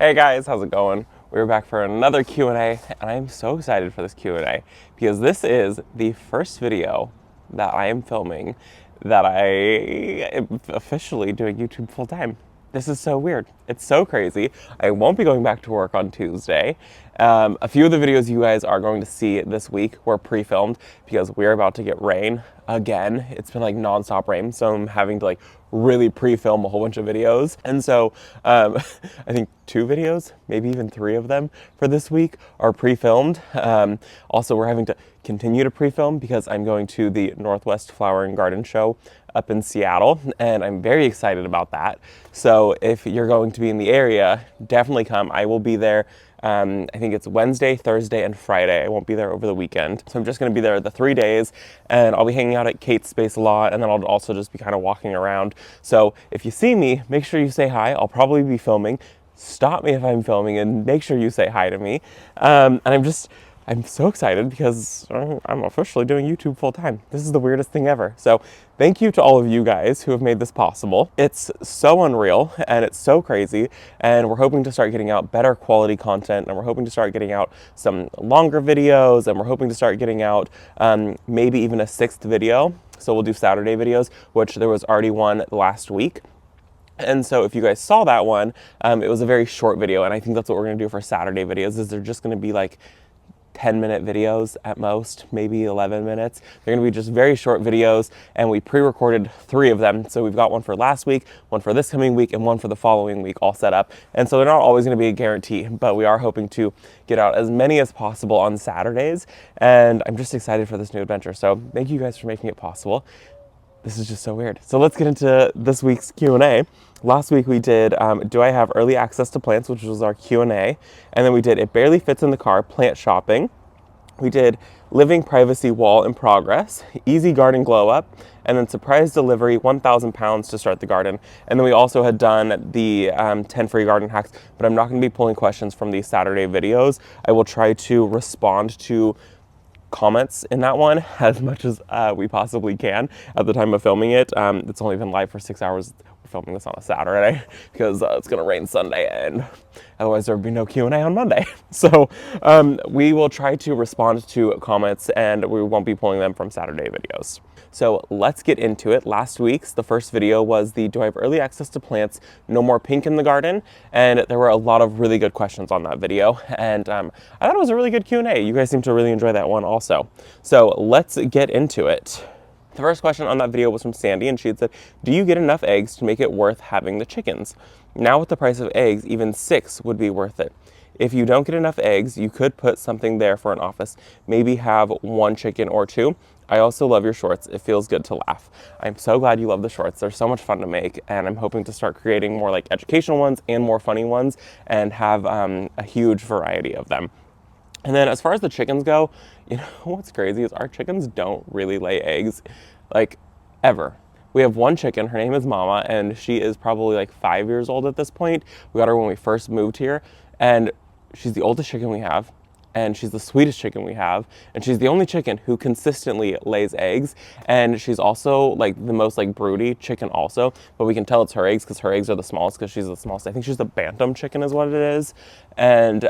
Hey guys, how's it going? We're back for another Q&A, and I'm so excited for this Q&A because this is the first video that I am filming that I am officially doing YouTube full time. This is so weird. It's so crazy. I won't be going back to work on Tuesday. A few of the videos you guys are going to see this week were pre-filmed because we're about to get rain again. It's been like nonstop rain, so I'm having to like really pre-film a whole bunch of videos. And so I think 2 videos, maybe even 3 of them for this week are pre-filmed. Also, we're having to continue to pre-film because I'm going to the Northwest Flower and Garden Show up in Seattle, and I'm very excited about that. So if you're going to be in the area, definitely come. I will be there. I think it's Wednesday, Thursday, and Friday. I won't be there over the weekend. So I'm just going to be there the 3 days, and I'll be hanging out at Kate's space a lot, and then I'll also just be kind of walking around. So if you see me, make sure you say hi. I'll probably be filming. Stop me if I'm filming, and make sure you say hi to me. And I'm so excited because I'm officially doing YouTube full time. This is the weirdest thing ever. So thank you to all of you guys who have made this possible. It's so unreal and it's so crazy, and we're hoping to start getting out better quality content, and we're hoping to start getting out some longer videos, and we're hoping to start getting out maybe even a 6th video. So we'll do Saturday videos, which there was already one last week. And so if you guys saw that one, it was a very short video, and I think that's what we're gonna do for Saturday videos, is they're just gonna be like 10-minute videos at most, maybe 11 minutes. They're gonna be just very short videos, and we pre-recorded 3 of them. So we've got one for last week, one for this coming week, and one for the following week all set up. And so they're not always gonna be a guarantee, but we are hoping to get out as many as possible on Saturdays. And I'm just excited for this new adventure. So thank you guys for making it possible. This is just so weird. So let's get into this week's Q&A. Last week we did, do I have early access to plants, which was our Q&A. And then we did, it barely fits in the car, plant shopping. We did living privacy wall in progress, easy garden glow up, and then surprise delivery, 1,000 pounds to start the garden. And then we also had done the 10 free garden hacks, but I'm not gonna be pulling questions from these Saturday videos. I will try to respond to comments in that one as much as we possibly can at the time of filming it. It's only been live for 6 hours. We're filming this on a Saturday because it's gonna rain Sunday, and otherwise there would be no Q&A on Monday. So we will try to respond to comments, and we won't be pulling them from Saturday videos. So let's get into it. Last week's, the first video was the do I have early access to plants, no more pink in the garden? And there were a lot of really good questions on that video. And I thought it was a really good Q&A. You guys seem to really enjoy that one also. So let's get into it. The first question on that video was from Sandy, and she had said, do you get enough eggs to make it worth having the chickens? Now with the price of eggs, even 6 would be worth it. If you don't get enough eggs, you could put something there for an office. Maybe have 1 chicken or 2. I also love your shorts. It feels good to laugh. I'm so glad you love the shorts. They're so much fun to make, and I'm hoping to start creating more like educational ones and more funny ones, and have a huge variety of them. And then as far as the chickens go, you know, what's crazy is our chickens don't really lay eggs, like, ever. We have 1 chicken, her name is Mama, and she is probably like 5 years old at this point. We got her when we first moved here, and she's the oldest chicken we have, and she's the sweetest chicken we have, and she's the only chicken who consistently lays eggs, and she's also like the most like broody chicken also, but we can tell it's her eggs because her eggs are the smallest because she's the smallest. I think she's the bantam chicken is what it is, and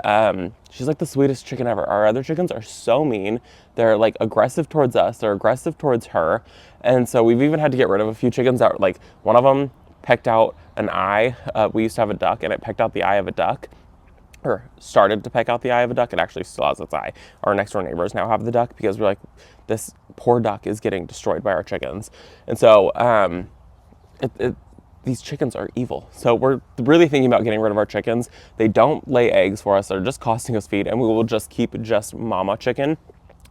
she's like the sweetest chicken ever. Our other chickens are so mean. They're like aggressive towards us, they're aggressive towards her, and so we've even had to get rid of a few chickens that like, one of them pecked out an eye. We used to have a duck, and it pecked out the eye of a duck, or started to peck out the eye of a duck. It actually still has its eye. Our next door neighbors now have the duck because we're like, this poor duck is getting destroyed by our chickens. And so these chickens are evil. So we're really thinking about getting rid of our chickens. They don't lay eggs for us. They're just costing us feed, and we will just keep just Mama chicken.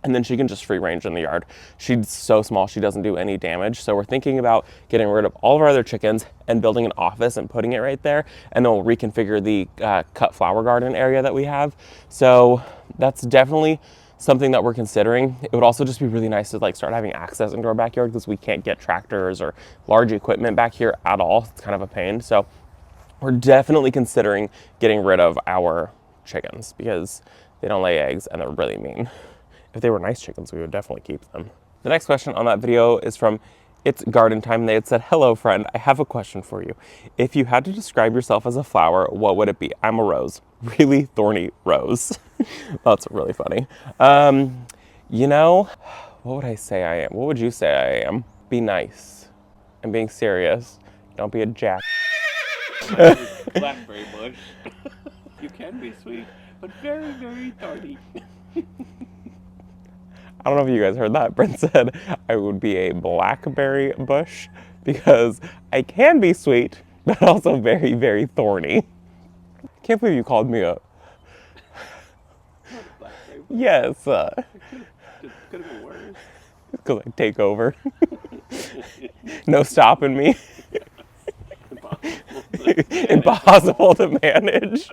And then she can just free range in the yard. She's so small, she doesn't do any damage. So we're thinking about getting rid of all of our other chickens and building an office and putting it right there. And then we'll reconfigure the cut flower garden area that we have. So that's definitely something that we're considering. It would also just be really nice to like start having access into our backyard because we can't get tractors or large equipment back here at all. It's kind of a pain. So we're definitely considering getting rid of our chickens because they don't lay eggs and they're really mean. If they were nice chickens, we would definitely keep them. The next question on that video is from It's garden time. They had said, hello, friend. I have a question for you. If you had to describe yourself as a flower, what would it be? I'm a rose. Really thorny rose. That's really funny. You know, what would I say I am? What would you say I am? Be nice. I'm being serious. Don't be a jack. Blackberry bush. You can be sweet, but very, very thorny. I don't know if you guys heard that. Brent said I would be a blackberry bush because I can be sweet, but also very, very thorny. Can't believe you called me a... Blackberry bush. Yes. Could have been worse. Because I take over. No stopping me. Impossible to manage.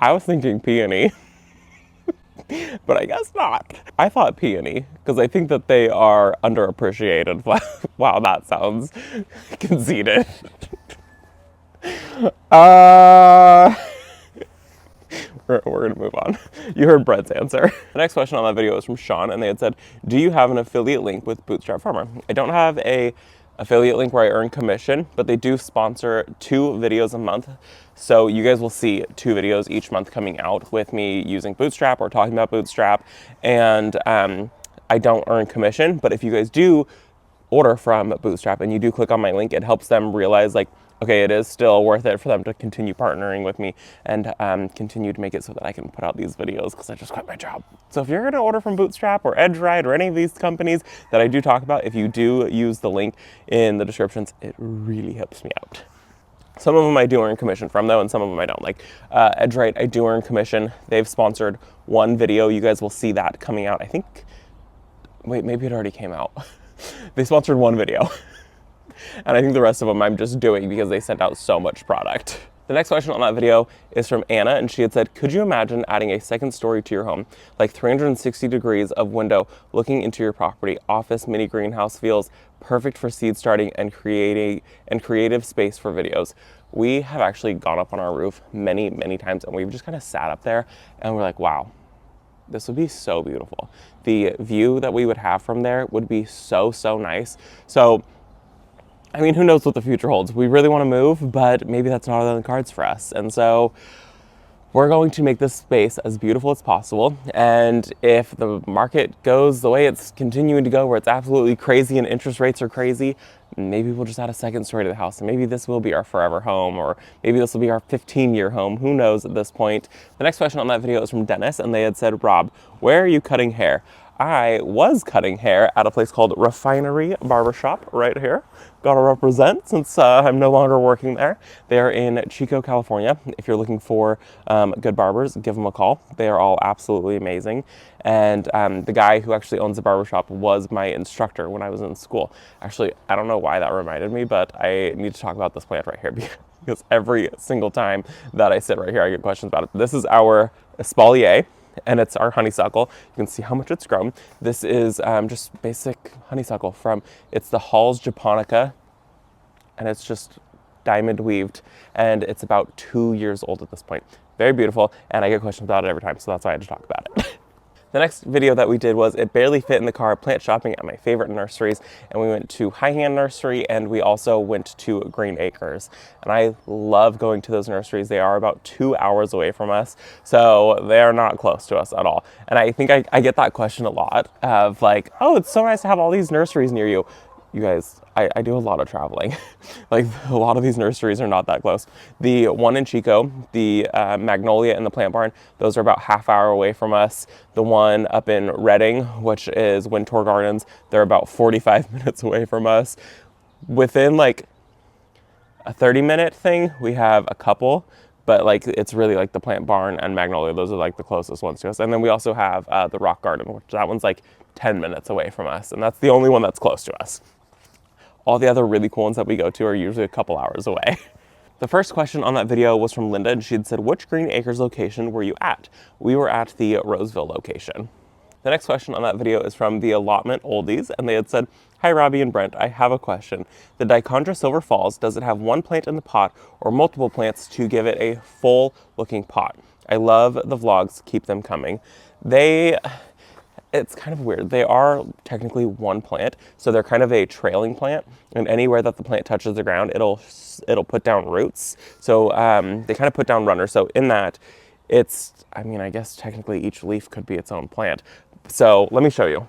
I was thinking peony. But I guess not. I thought peony, because I think that they are underappreciated. Wow, that sounds conceited. We're gonna move on. You heard Brett's answer. The next question on that video was from Sean, and they had said, do you have an affiliate link with Bootstrap Farmer? I don't have a affiliate link where I earn commission, but they do sponsor 2 videos a month. So you guys will see 2 videos each month coming out with me using Bootstrap or talking about Bootstrap. And I don't earn commission, but if you guys do order from Bootstrap and you do click on my link, it helps them realize, like, okay, it is still worth it for them to continue partnering with me and continue to make it so that I can put out these videos because I just quit my job. So if you're gonna order from Bootstrap or EdgeRide or any of these companies that I do talk about, if you do use the link in the descriptions, it really helps me out. Some of them I do earn commission from though, and some of them I don't. Like EdgeRide, I do earn commission. They've sponsored 1 video. You guys will see that coming out. I think, wait, maybe it already came out. They sponsored 1 video. And I think the rest of them I'm just doing because they sent out so much product. The next question on that video is from Anna, and she had said, could you imagine adding a second story to your home, like 360 degrees of window looking into your property, office, mini greenhouse feels perfect for seed starting and creative space for videos. We have actually gone up on our roof many, many times, and we've just kind of sat up there and we're like, wow, this would be so beautiful. The view that we would have from there would be so, so nice. So I mean, who knows what the future holds? We really want to move, but maybe that's not on the cards for us. And so we're going to make this space as beautiful as possible. And if the market goes the way it's continuing to go, where it's absolutely crazy and interest rates are crazy, maybe we'll just add a second story to the house. And maybe this will be our forever home, or maybe this will be our 15-year home. Who knows at this point? The next question on that video is from Dennis, and they had said, Rob, where are you cutting hair? I was cutting hair at a place called Refinery Barbershop right here. Gotta represent since I'm no longer working there. They are in Chico, California. If you're looking for good barbers, give them a call. They are all absolutely amazing. And the guy who actually owns the barbershop was my instructor when I was in school. Actually, I don't know why that reminded me, but I need to talk about this plant right here because every single time that I sit right here, I get questions about it. This is our espalier, and it's our honeysuckle. You can see how much it's grown. This is just basic honeysuckle from, it's the Hall's Japonica, and it's just diamond weaved, and it's about 2 years old at this point. Very beautiful, and I get questions about it every time, so that's why I had to talk about it. The next video that we did was It Barely Fit in the Car, plant shopping at my favorite nurseries, and we went to High Hand Nursery, and we also went to Green Acres. And I love going to those nurseries. They are about 2 hours away from us, so they are not close to us at all. And I think I get that question a lot of like, oh, it's so nice to have all these nurseries near you. You guys, I do a lot of traveling. Like, a lot of these nurseries are not that close. The one in Chico, the Magnolia and the Plant Barn, those are about half-hour away from us. The one up in Redding, which is Wintour Gardens, they're about 45 minutes away from us. Within like a 30-minute thing, we have a couple, but like it's really like the Plant Barn and Magnolia, those are like the closest ones to us. And then we also have the Rock Garden, which that one's like 10 minutes away from us, and that's the only one that's close to us. All the other really cool ones that we go to are usually a couple hours away. The first question on that video was from Linda, and she had said, which Green Acres location were you at? We were at the Roseville location. The next question on that video is from the Allotment Oldies, and they had said, hi Robbie and Brent, I have a question. The Dichondra Silver Falls, does it have one plant in the pot or multiple plants to give it a full looking pot? I love the vlogs, keep them coming. it's kind of weird. They are technically one plant, so they're kind of a trailing plant, and anywhere that the plant touches the ground, it'll put down roots. So they kind of put down runners. So in that, it's, I mean, I guess technically each leaf could be its own plant. So let me show you.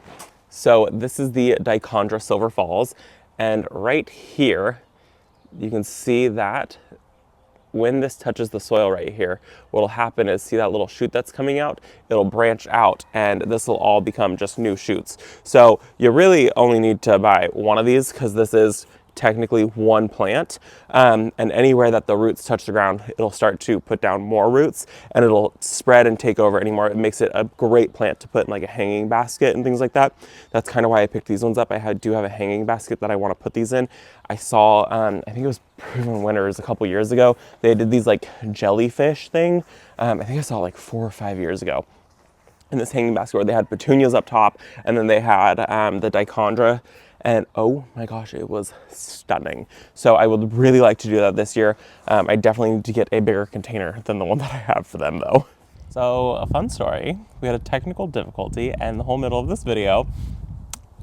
So this is the Dichondra Silver Falls, and right here, you can see that when this touches the soil right here, what'll happen is, see that little shoot that's coming out? It'll branch out, and this will all become just new shoots. So you really only need to buy one of these because this is technically one plant, and anywhere that the roots touch the ground, it'll start to put down more roots, and it'll spread and take over anymore. It makes it a great plant to put in like a hanging basket and things like that. That's kind of why I picked these ones up. I do have a hanging basket that I want to put these in. I saw, I think it was Proven Winners a couple years ago. They did these like jellyfish thing. I think I saw it like 4 or 5 years ago in this hanging basket where they had petunias up top, and then they had the dichondra. And oh my gosh, it was stunning. So I would really like to do that this year. I definitely need to get a bigger container than the one that I have for them though. So a fun story, we had a technical difficulty and the whole middle of this video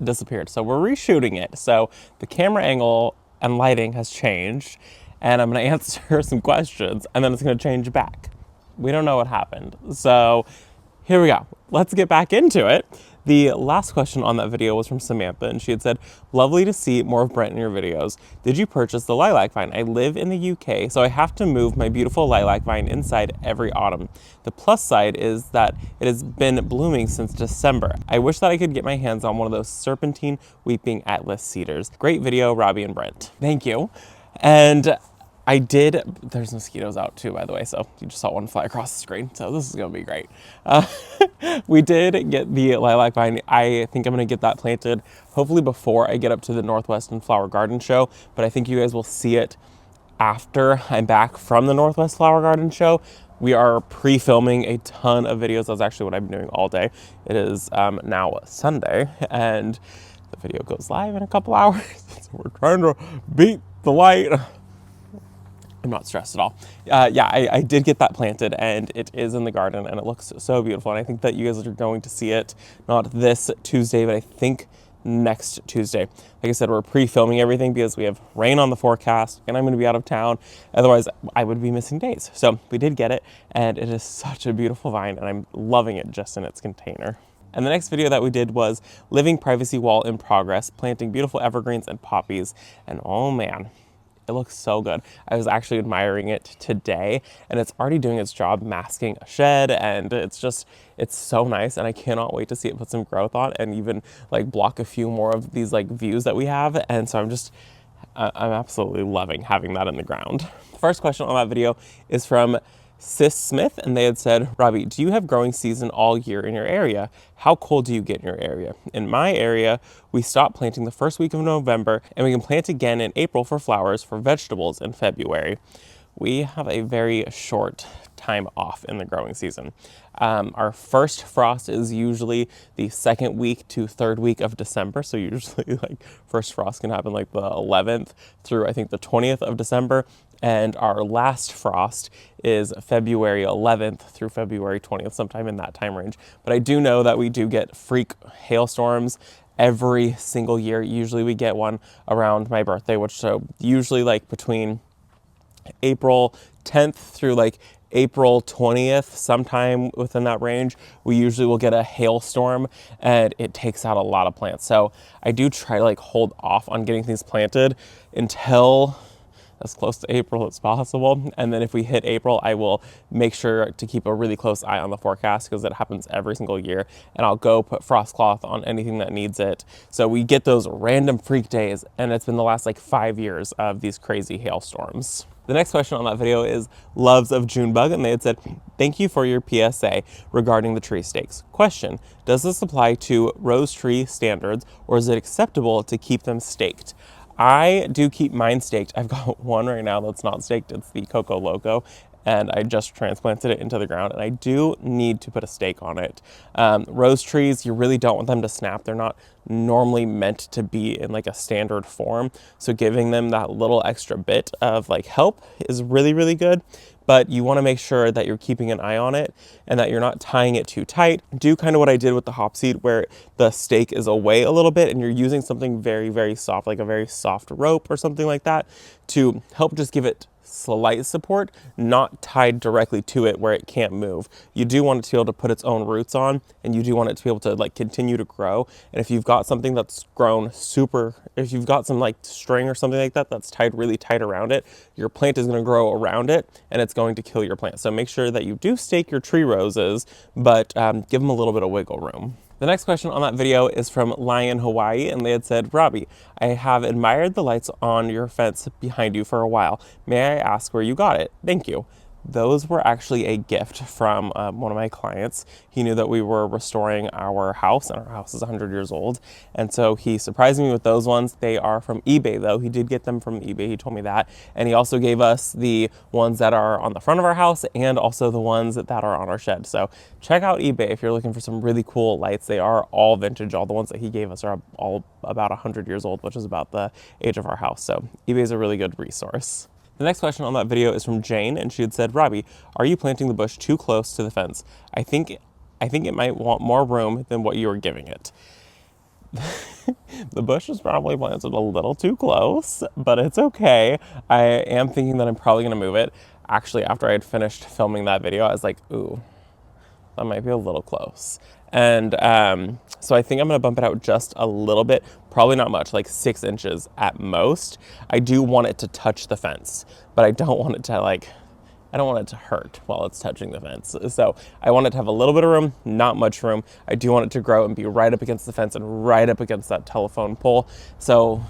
disappeared. So we're reshooting it. So the camera angle and lighting has changed, and I'm gonna answer some questions and then it's gonna change back. We don't know what happened. So here we go. Let's get back into it. The last question on that video was from Samantha, and she had said, lovely to see more of Brent in your videos. Did you purchase the lilac vine? I live in the UK, so I have to move my beautiful lilac vine inside every autumn. The plus side is that it has been blooming since December. I wish that I could get my hands on one of those serpentine weeping atlas cedars. Great video, Robbie and Brent. Thank you. And I did, there's mosquitoes out too, by the way, so you just saw one fly across the screen, so this is gonna be great. We did get the lilac vine. I think I'm gonna get that planted hopefully before I get up to the Northwest Flower Garden show, but I think you guys will see it after I'm back from the Northwest Flower Garden show. We are pre-filming a ton of videos. That's actually what I've been doing all day. It is now Sunday, and the video goes live in a couple hours, so we're trying to beat the light. I'm not stressed at all. Yeah, I did get that planted, and it is in the garden, and it looks so beautiful. And I think that you guys are going to see it, not this Tuesday, but I think next Tuesday. Like I said, we're pre-filming everything because we have rain on the forecast, and I'm going to be out of town. Otherwise, I would be missing days. So we did get it, and it is such a beautiful vine, and I'm loving it just in its container. And the next video that we did was living privacy wall in progress, planting beautiful evergreens and poppies. And oh man, it looks so good. I was actually admiring it today, and it's already doing its job masking a shed, and it's so nice, and I cannot wait to see it put some growth on and even like block a few more of these like views that we have. And so I'm absolutely loving having that in the ground. First question on that video is from Sis Smith, and they had said, Robbie, do you have growing season all year in your area? How cold do you get in your area? In my area, we stop planting the first week of November, and we can plant again in April for flowers, for vegetables in February. We have a very short time off in the growing season. Our first frost is usually the second week to third week of December. So usually like first frost can happen like the 11th through I think the 20th of December. And our last frost is February 11th through February 20th, sometime in that time range. But I do know that we do get freak hailstorms every single year. Usually we get one around my birthday, which so usually like between April 10th through like April 20th, sometime within that range, we usually will get a hailstorm, and it takes out a lot of plants. So I do try to like hold off on getting things planted until as close to April as possible. And then if we hit April, I will make sure to keep a really close eye on the forecast because it happens every single year. And I'll go put frost cloth on anything that needs it. So we get those random freak days, and it's been the last like 5 years of these crazy hailstorms. The next question on that video is Loves of Junebug, and they had said, thank you for your PSA regarding the tree stakes. Question, does this apply to rose tree standards, or is it acceptable to keep them staked? I do keep mine staked. I've got one right now that's not staked. It's the Coco Loco, and I just transplanted it into the ground, and I do need to put a stake on it. Rose trees, you really don't want them to snap. They're not normally meant to be in like a standard form, so giving them that little extra bit of like help is really, really good. But you want to make sure that you're keeping an eye on it and that you're not tying it too tight. Do kind of what I did with the hop seed, where the stake is away a little bit and you're using something very, very soft, like a very soft rope or something like that, to help just give it slight support, not tied directly to it where it can't move. You do want it to be able to put its own roots on, and you do want it to be able to like continue to grow. And if you've got something that's grown if you've got some like string or something like that that's tied really tight around it, your plant is going to grow around it and it's going to kill your plant. So make sure that you do stake your tree roses, but give them a little bit of wiggle room. The next question on that video is from Lion Hawaii, and they had said, Robbie, I have admired the lights on your fence behind you for a while. May I ask where you got it? Thank you. Those were actually a gift from one of my clients. He knew that we were restoring our house, and our house is 100 years old. And so he surprised me with those ones. They are from eBay though. He did get them from eBay. He told me that. And he also gave us the ones that are on the front of our house and also the ones that are on our shed. So check out eBay if you're looking for some really cool lights. They are all vintage. All the ones that he gave us are all about 100 years old, which is about the age of our house. So eBay is a really good resource. The next question on that video is from Jane, and she had said, Robbie, are you planting the bush too close to the fence? I think it might want more room than what you are giving it. The bush is probably planted a little too close, but it's okay. I am thinking that I'm probably going to move it. Actually, after I had finished filming that video, I was like, ooh, that might be a little close. And so I think I'm going to bump it out just a little bit, probably not much, like 6 inches at most. I do want it to touch the fence, but I don't want it to I don't want it to hurt while it's touching the fence. So I want it to have a little bit of room, not much room. I do want it to grow and be right up against the fence and right up against that telephone pole. So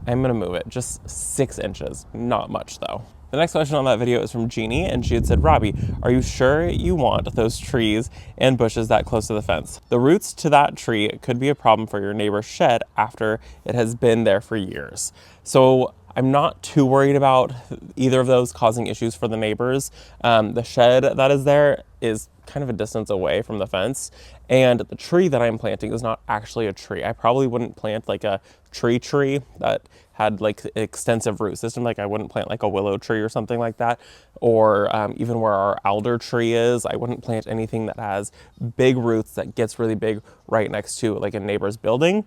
I'm going to move it just 6 inches, not much though. The next question on that video is from Jeannie, and she had said, Robbie, are you sure you want those trees and bushes that close to the fence? The roots to that tree could be a problem for your neighbor's shed after it has been there for years. So I'm not too worried about either of those causing issues for the neighbors. The shed that is there is kind of a distance away from the fence, and the tree that I'm planting is not actually a tree. I probably wouldn't plant like a tree that had like extensive root system. Like I wouldn't plant like a willow tree or something like that, or even where our alder tree is, I wouldn't plant anything that has big roots that gets really big right next to like a neighbor's building.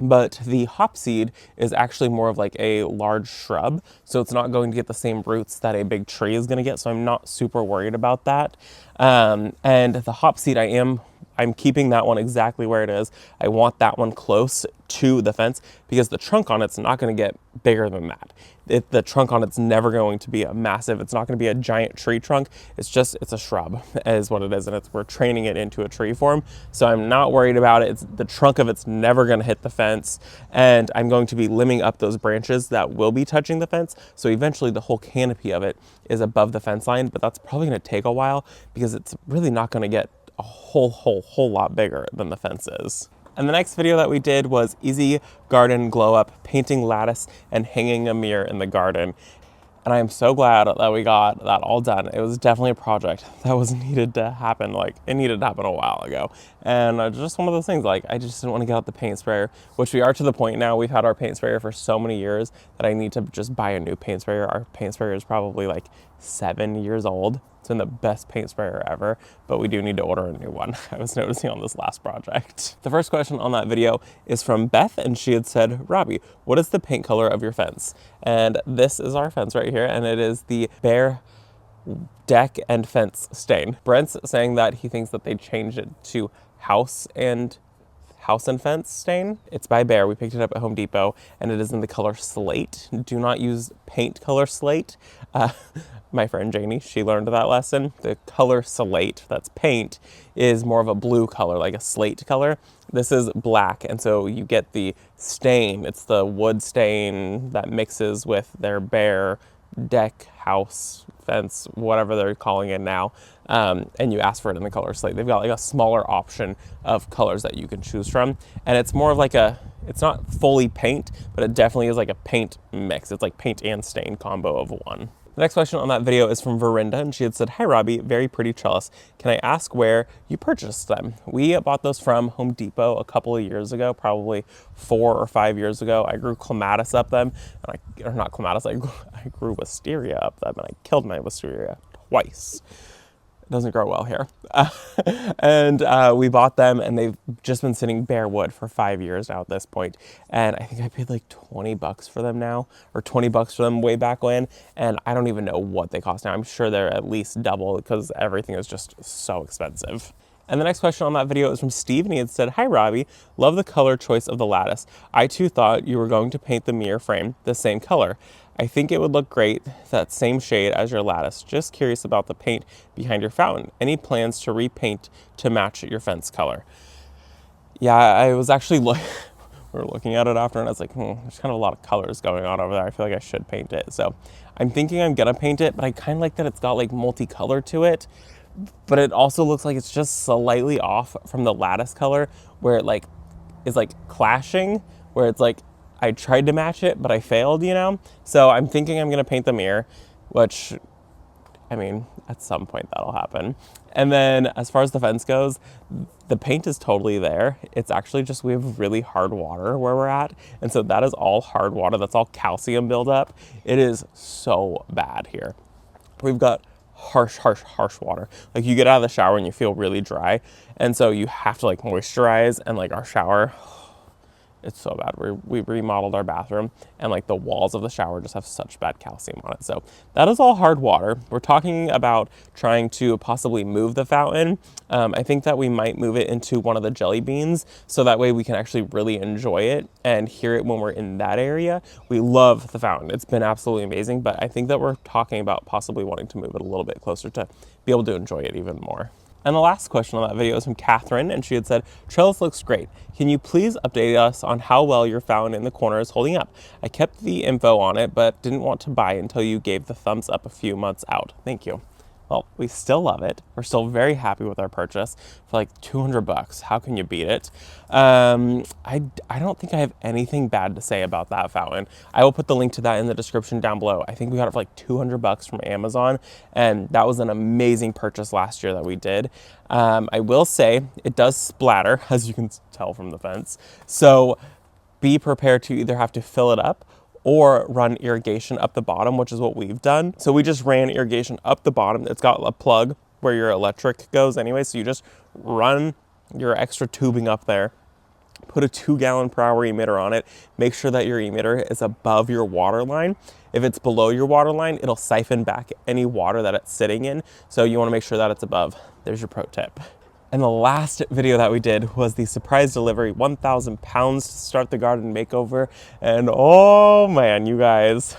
But the hop seed is actually more of like a large shrub, so it's not going to get the same roots that a big tree is going to get, so I'm not super worried about that. And the hop seed, I'm keeping that one exactly where it is. I want that one close to the fence because the trunk on it's not going to get bigger than that. The trunk on it's never going to be a massive, it's not going to be a giant tree trunk. It's a shrub is what it is, and we're training it into a tree form. So I'm not worried about it. The trunk of it's never going to hit the fence, and I'm going to be limbing up those branches that will be touching the fence. So eventually the whole canopy of it is above the fence line, but that's probably going to take a while because it's really not going to get a whole lot bigger than the fence is. And the next video that we did was Easy Garden Glow Up, painting lattice and hanging a mirror in the garden. And I am so glad that we got that all done. It was definitely a project that was needed to happen. Like, it needed to happen a while ago. And just one of those things, like, I just didn't want to get out the paint sprayer, which we are to the point now. We've had our paint sprayer for so many years that I need to just buy a new paint sprayer. Our paint sprayer is probably like 7 years old. It's been the best paint sprayer ever, but we do need to order a new one. I was noticing on this last project. The first question on that video is from Beth, and she had said, Robbie, what is the paint color of your fence? And this is our fence right here, and it is the Bear Deck and Fence stain. Brent's saying that he thinks that they changed it to House and Fence stain. It's by Bear. We picked it up at Home Depot, and it is in the color slate. Do not use paint color slate. My friend Janie, she learned that lesson. The color slate, that's paint, is more of a blue color, like a slate color. This is black, and so you get the stain. It's the wood stain that mixes with their Bear Deck, House, Fence, whatever they're calling it now, and you ask for it in the color slate. They've got like a smaller option of colors that you can choose from, and it's more of like it's not fully paint, but it definitely is like a paint mix. It's like paint and stain combo of one. The next question on that video is from Verinda, and she had said, "Hi Robbie, very pretty trellis. Can I ask where you purchased them?" We bought those from Home Depot a couple of years ago, probably 4 or 5 years ago. I grew clematis up them, or not clematis, I grew wisteria up them, and I killed my wisteria twice. It doesn't grow well here. And we bought them, and they've just been sitting bare wood for 5 years now at this point. And I think I paid like 20 bucks for them now, or 20 bucks for them way back when. And I don't even know what they cost now. I'm sure they're at least double because everything is just so expensive. And the next question on that video is from Steve, and he had said, "Hi Robbie, love the color choice of the lattice. I too thought you were going to paint the mirror frame the same color. I think it would look great, that same shade as your lattice. Just curious about the paint behind your fountain. Any plans to repaint to match your fence color?" Yeah, I was actually we were looking at it after, and I was like, there's kind of a lot of colors going on over there. I feel like I should paint it. So I'm thinking I'm gonna paint it, but I kind of like that it's got like multicolor to it. But it also looks like it's just slightly off from the lattice color, where it like is like clashing, where it's like I tried to match it, but I failed, you know? So I'm thinking I'm gonna paint the mirror, which, I mean, at some point that'll happen. And then as far as the fence goes, the paint is totally there. It's actually just, we have really hard water where we're at. And so that is all hard water. That's all calcium buildup. It is so bad here. We've got harsh water. Like you get out of the shower and you feel really dry. And so you have to like moisturize, and like our shower, it's so bad. We remodeled our bathroom, and like the walls of the shower just have such bad calcium on it. So that is all hard water. We're talking about trying to possibly move the fountain. I think that we might move it into one of the jelly beans, so that way we can actually really enjoy it and hear it when we're in that area. We love the fountain. It's been absolutely amazing, but I think that we're talking about possibly wanting to move it a little bit closer to be able to enjoy it even more. And the last question on that video is from Catherine, and she had said, "Trellis looks great. Can you please update us on how well your fountain in the corner is holding up? I kept the info on it, but didn't want to buy until you gave the thumbs up a few months out. Thank you." Well, we still love it. We're still very happy with our purchase for like 200 bucks. How can you beat it? I don't think I have anything bad to say about that fountain. I will put the link to that in the description down below. I think we got it for like 200 bucks from Amazon, and that was an amazing purchase last year that we did. I will say it does splatter, as you can tell from the fence. So be prepared to either have to fill it up or run irrigation up the bottom, which is what we've done. So we just ran irrigation up the bottom. It's got a plug where your electric goes anyway. So you just run your extra tubing up there, put a 2-gallon-per-hour emitter on it. Make sure that your emitter is above your water line. If it's below your water line, it'll siphon back any water that it's sitting in. So you wanna make sure that it's above. There's your pro tip. And the last video that we did was the surprise delivery, 1,000 pounds to start the garden makeover. And oh man, you guys,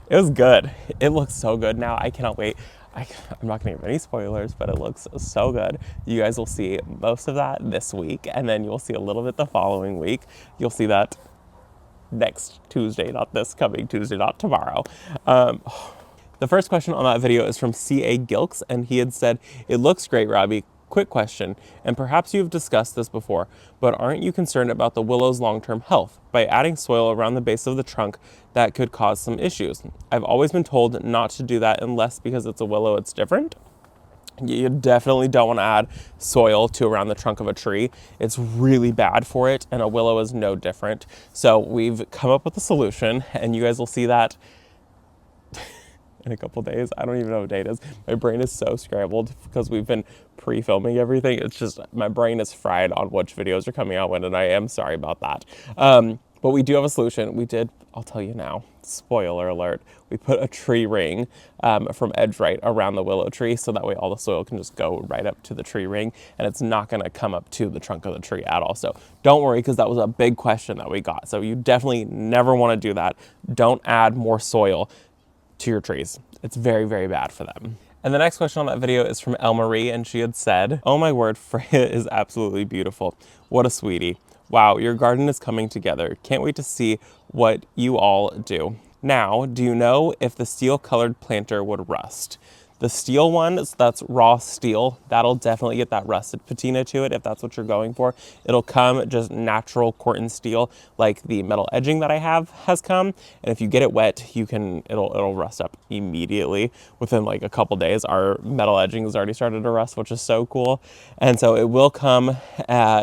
it was good. It looks so good now. I cannot wait. I'm not gonna give any spoilers, but it looks so good. You guys will see most of that this week, and then you'll see a little bit the following week. You'll see that next Tuesday, not this coming Tuesday, not tomorrow. The first question on that video is from C.A. Gilks, and he had said, "It looks great, Robbie. Quick question, and perhaps you've discussed this before, but aren't you concerned about the willow's long-term health? By adding soil around the base of the trunk, that could cause some issues. I've always been told not to do that unless because it's a willow, it's different." You definitely don't want to add soil to around the trunk of a tree. It's really bad for it, and a willow is no different. So we've come up with a solution, and you guys will see that in a couple days. I don't even know what day it is. My brain is so scrambled because we've been pre-filming everything. It's just, my brain is fried on which videos are coming out when, and I am sorry about that. But we do have a solution. We did, I'll tell you now, spoiler alert, we put a tree ring from edge right around the willow tree, so that way all the soil can just go right up to the tree ring, and it's not gonna come up to the trunk of the tree at all. So don't worry, because that was a big question that we got. So you definitely never wanna do that. Don't add more soil to your trees. It's very, very bad for them. And the next question on that video is from El Marie, and she had said, "Oh my word, Freya is absolutely beautiful. What a sweetie. Wow, your garden is coming together. Can't wait to see what you all do. Now, do you know if the steel colored planter would rust?" The steel one, so that's raw steel, that'll definitely get that rusted patina to it if that's what you're going for. It'll come just natural Corten steel, like the metal edging that I have has come. And if you get it wet, it'll rust up immediately. Within like a couple days, our metal edging has already started to rust, which is so cool. And so it will come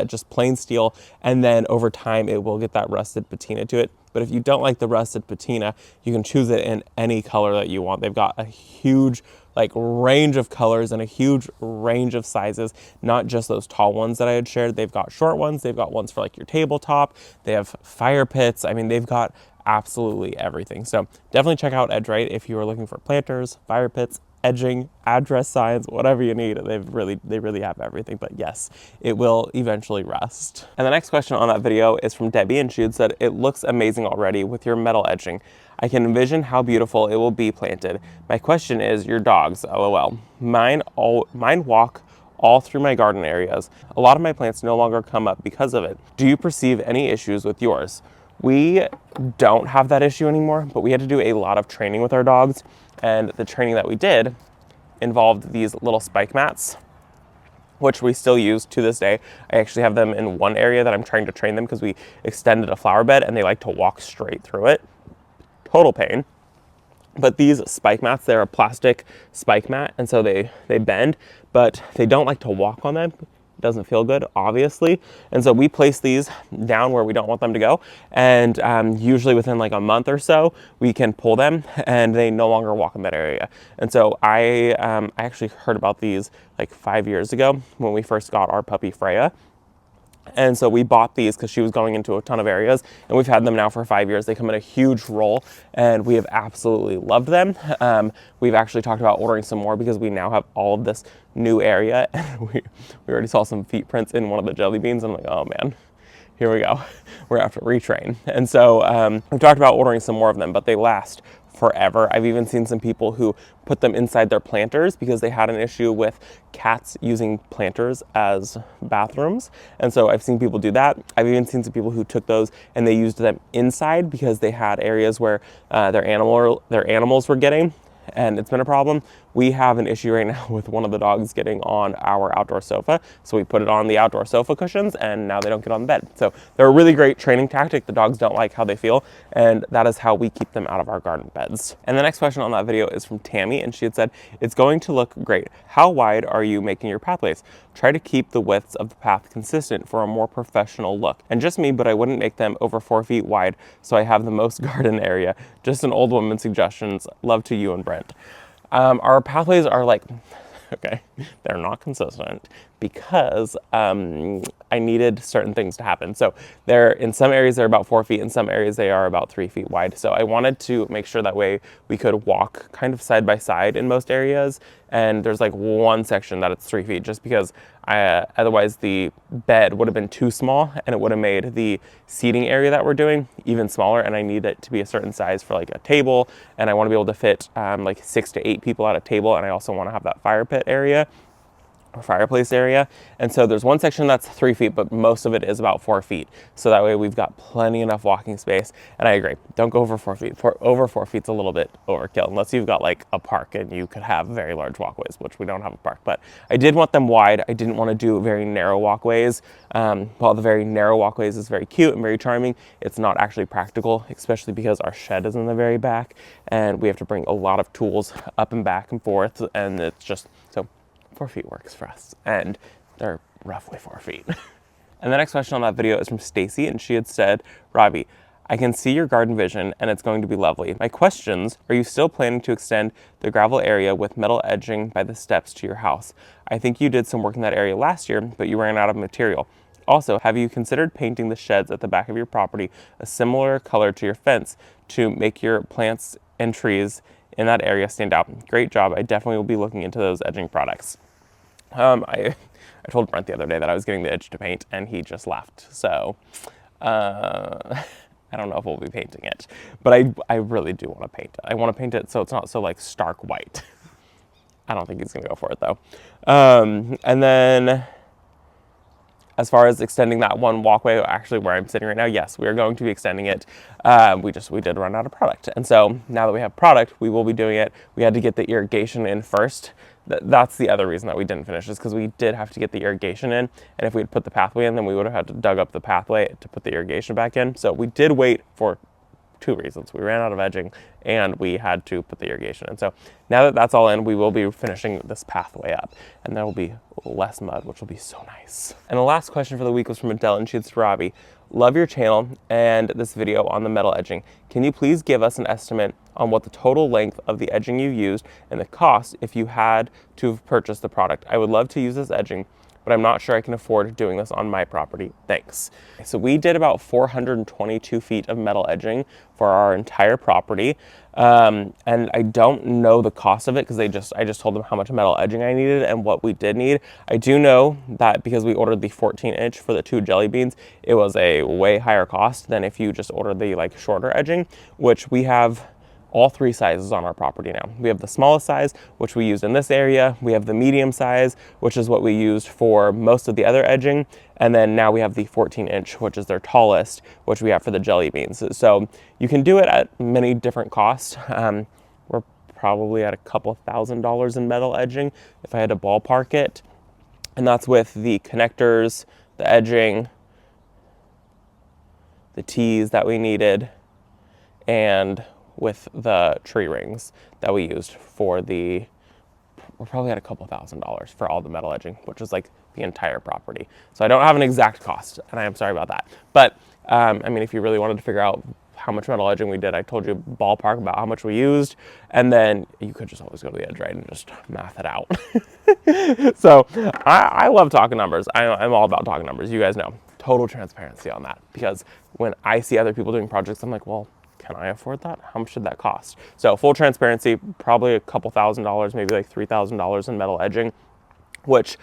just plain steel, and then over time it will get that rusted patina to it. But if you don't like the rusted patina, you can choose it in any color that you want. They've got a huge like range of colors and a huge range of sizes, not just those tall ones that I had shared. They've got short ones, they've got ones for like your tabletop, they have fire pits. I mean, they've got absolutely everything. So definitely check out Edgerite if you are looking for planters, fire pits, edging, address signs, whatever you need. They really have everything. But yes, it will eventually rust. And the next question on that video is from Debbie, and she had said, it looks amazing already with your metal edging. I can envision how beautiful it will be planted. My question is your dogs, LOL. Mine walk all through my garden areas. A lot of my plants no longer come up because of it. Do you perceive any issues with yours? We don't have that issue anymore, but we had to do a lot of training with our dogs, and the training that we did involved these little spike mats, which we still use to this day. I actually have them in one area that I'm trying to train them because we extended a flower bed and they like to walk straight through it. Total pain. But these spike mats, they're a plastic spike mat, and so they bend, but they don't like to walk on them. It doesn't feel good, obviously. And so we place these down where we don't want them to go. And usually within like a month or so, we can pull them and they no longer walk in that area. And so I actually heard about these like 5 years ago when we first got our puppy Freya. And so we bought these because she was going into a ton of areas, and we've had them now for 5 years. They come in a huge roll, and we have absolutely loved them. We've actually talked about ordering some more because we now have all of this new area. And we already saw some feet prints in one of the jelly beans. I'm like, oh man, here we go. We're gonna have to retrain. And so we've talked about ordering some more of them, but they last forever. I've even seen some people who put them inside their planters because they had an issue with cats using planters as bathrooms. And so I've seen people do that. I've even seen some people who took those and they used them inside because they had areas where their animals were getting, and it's been a problem. We have an issue right now with one of the dogs getting on our outdoor sofa. So we put it on the outdoor sofa cushions, and now they don't get on the bed. So they're a really great training tactic. The dogs don't like how they feel, and that is how we keep them out of our garden beds. And the next question on that video is from Tammy, and she had said, it's going to look great. How wide are you making your pathways? Try to keep the widths of the path consistent for a more professional look. And just me, but I wouldn't make them over 4 feet wide so I have the most garden area. Just an old woman's suggestions. Love to you and Brent. Our pathways are like, okay, they're not consistent because I needed certain things to happen. So in some areas they're about 4 feet, in some areas they are about 3 feet wide. So I wanted to make sure that way we could walk kind of side by side in most areas. And there's like one section that it's 3 feet just because otherwise the bed would have been too small and it would have made the seating area that we're doing even smaller. And I need it to be a certain size for like a table. And I want to be able to fit like 6 to 8 people at a table. And I also want to have that fire pit area or fireplace area. And so there's one section that's 3 feet, but most of it is about 4 feet. So that way we've got plenty enough walking space. And I agree, don't go over 4 feet. Over 4 feet's a little bit overkill, unless you've got like a park and you could have very large walkways, which we don't have a park. But I did want them wide. I didn't want to do very narrow walkways. While the very narrow walkways is very cute and very charming, it's not actually practical, especially because our shed is in the very back and we have to bring a lot of tools up and back and forth. And it's just, so 4 feet works for us, and they're roughly 4 feet. And the next question on that video is from Stacy, and she had said, Robbie, I can see your garden vision and it's going to be lovely. My questions, are you still planning to extend the gravel area with metal edging by the steps to your house? I think you did some work in that area last year, but you ran out of material. Also, have you considered painting the sheds at the back of your property a similar color to your fence to make your plants and trees in that area stand out? Great job. I definitely will be looking into those edging products. I told Brent the other day that I was getting the edge to paint and he just laughed. So I don't know if we'll be painting it, but I really do want to paint it. I want to paint it so it's not so like stark white. I don't think he's gonna go for it though. And then as far as extending that one walkway, actually where I'm sitting right now, yes, we are going to be extending it. We did run out of product. And so now that we have product, we will be doing it. We had to get the irrigation in first. That's the other reason that we didn't finish, is because we did have to get the irrigation in. And if we had put the pathway in, then we would have had to dug up the pathway to put the irrigation back in. So we did wait for 2 reasons. We ran out of edging and we had to put the irrigation in. So now that that's all in, we will be finishing this pathway up, and there will be less mud, which will be so nice. And the last question for the week was from Adele, and she says, Robbie, love your channel and this video on the metal edging. Can you please give us an estimate on what the total length of the edging you used and the cost if you had to have purchased the product? I would love to use this edging, but I'm not sure I can afford doing this on my property. Thanks. So we did about 422 feet of metal edging for our entire property. And I don't know the cost of it because I just told them how much metal edging I needed and what we did need. I do know that because we ordered the 14-inch for the 2 jelly beans, it was a way higher cost than if you just ordered the like shorter edging, which we have all 3 sizes on our property now. We have the smallest size, which we used in this area. We have the medium size, which is what we used for most of the other edging. And then now we have the 14-inch, which is their tallest, which we have for the jelly beans. So you can do it at many different costs. We're probably at a couple $1,000s in metal edging if I had to ballpark it. And that's with the connectors, the edging, the tees that we needed, and with the tree rings that we used for the, we're probably at a couple $1,000s for all the metal edging, which is like the entire property. So I don't have an exact cost, and I am sorry about that. But I mean, if you really wanted to figure out how much metal edging we did, I told you ballpark about how much we used, and then you could just always go to the edge right and just math it out. So I love talking numbers. I'm all about talking numbers. You guys know, total transparency on that, because when I see other people doing projects, I'm like, well, can I afford that? How much should that cost? So full transparency, probably a couple $1,000s, maybe like $3,000 in metal edging, which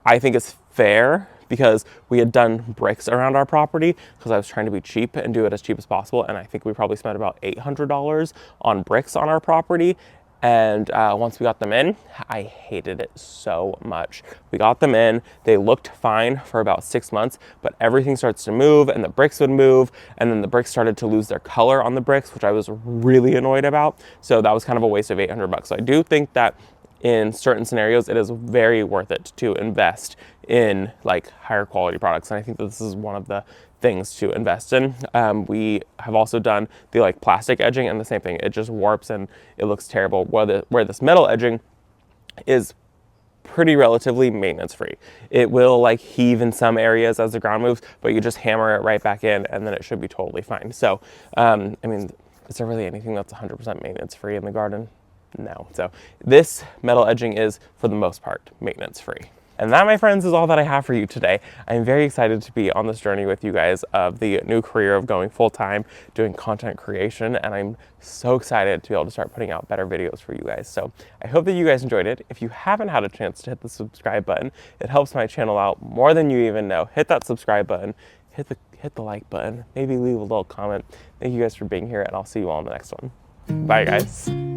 I think is fair because we had done bricks around our property because I was trying to be cheap and do it as cheap as possible. And I think we probably spent about $800 on bricks on our property. And once we got them in, I hated it so much. We got them in, they looked fine for about 6 months, but everything starts to move and the bricks would move, and then the bricks started to lose their color on the bricks, which I was really annoyed about. So that was kind of a waste of $800. So I do think that in certain scenarios, it is very worth it to invest in like higher quality products. And I think that this is one of the things to invest in. We have also done the like plastic edging, and the same thing, it just warps and it looks terrible. Where this metal edging is pretty relatively maintenance free. It will like heave in some areas as the ground moves, but you just hammer it right back in and then it should be totally fine. So, I mean, is there really anything that's 100% maintenance free in the garden? No. So this metal edging is, for the most part, maintenance free. And that, my friends, is all that I have for you today. I'm very excited to be on this journey with you guys of the new career of going full-time, doing content creation, and I'm so excited to be able to start putting out better videos for you guys. So I hope that you guys enjoyed it. If you haven't had a chance to hit the subscribe button, it helps my channel out more than you even know. Hit that subscribe button, hit the like button, maybe leave a little comment. Thank you guys for being here, and I'll see you all in the next one. Bye, guys.